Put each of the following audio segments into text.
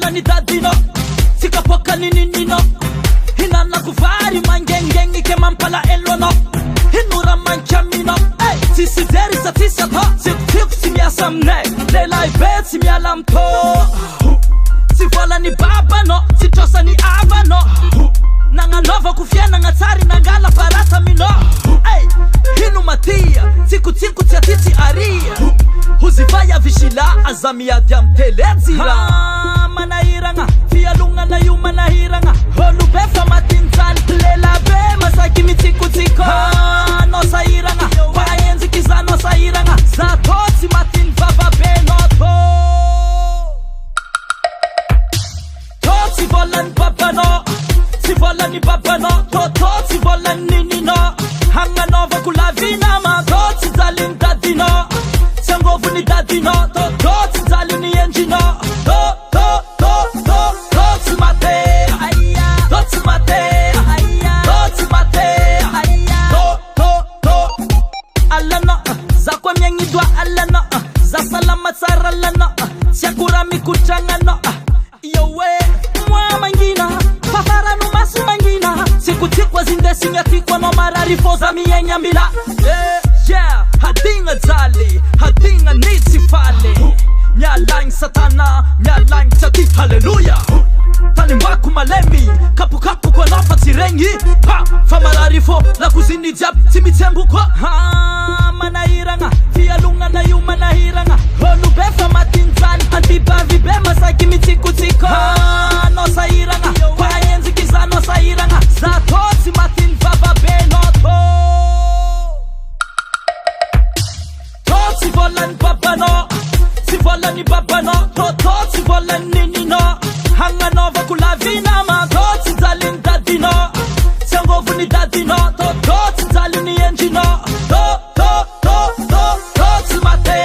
volany dadino tsy kapoakaninino hinanako vary mangengengny ke mampala elono hinora mankamiano tsisy jery sa tsisy atao tsikotsiko tsy miasa aminay lehilahy be tsy miala amtô tsy volany babano tsy trosany avano nagnanaovako fiainagna tsary nangala barata mino hino matia tsikotsiko tsy aty tsy aria hozivay avisila aza miady am telejira manahiragna fialognana io manahiragna olo be fa matinjany lela be masaky mitsikotsiko anao sahiragna fa enjiky zanao sahiragna za tô tsy matiny vavabenao tô tsy volany babanao tsy volany babanao tô tsy volany nininao hagnanaovako lavinama tô tsy jaliny dadinao tsy angovony dadinao tô tsy jaliny endrinao tô tsy mate tô tsy mate tô tsy mate tô alana za koa miagny doa alana za salama tsara alana tsy akora mikotragnano yoe moa mangina fafarano maso mangina tsikotsiko azindesigny atiko anao marary fô za miaigny ambila hadigna jaly hadigna nitsy faly mialagny satana mialagny tsy aty halleluja tanimbako malemy kapokapoko anao fa tsy regny fa marary fô lakoziny jiaby tsy mitsembo koa manahiragna fialognana io manahiragna olo be fa matinjany antibavy be masaky mitsikotsiko anao sahiragna fa enjiky zanao sahiragna za tô tsy matiny vavabenao tô tsy volany babanao tsy volany babanao tô tsy volany nininao hagnanaovako lavinama tô tsy jaliny dadinao tsy angovony dadinao tô tsy jaliny endrinao tô tsy mate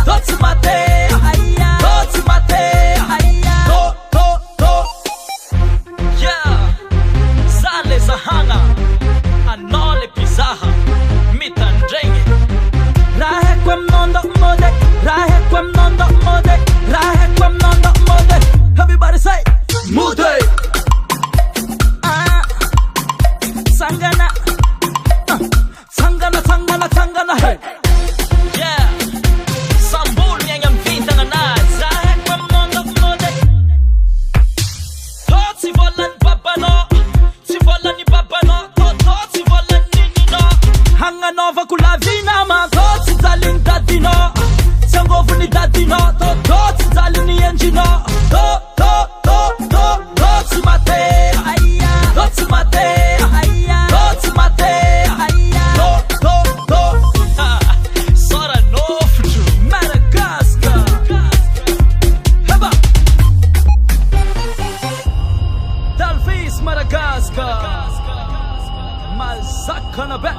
tô tsy mate tô tsy mate tô za le zahagna anao le pizaha mitandregny raha haiko aminao ndoha mode raha haiko aminao ndoha mode raha haiko aminao ndoha mode everybody say mode sangana sangana hey sambol miagny amy vintagna anazy raha haiko aminao ndoha mode tô tsy volany babanao tsy volany babanao tô tsy volany nininao hagnanaovako lavinama tô tsy jaliny dadinao tsy angovony dadinao tô tsy jaliny endrinao tô tsy mate tô tsy mate tô tsy mate tô sora nofotro Madagascar heba Dalvis Madagascar mazakana be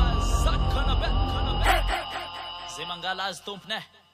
zay mangala azy tompony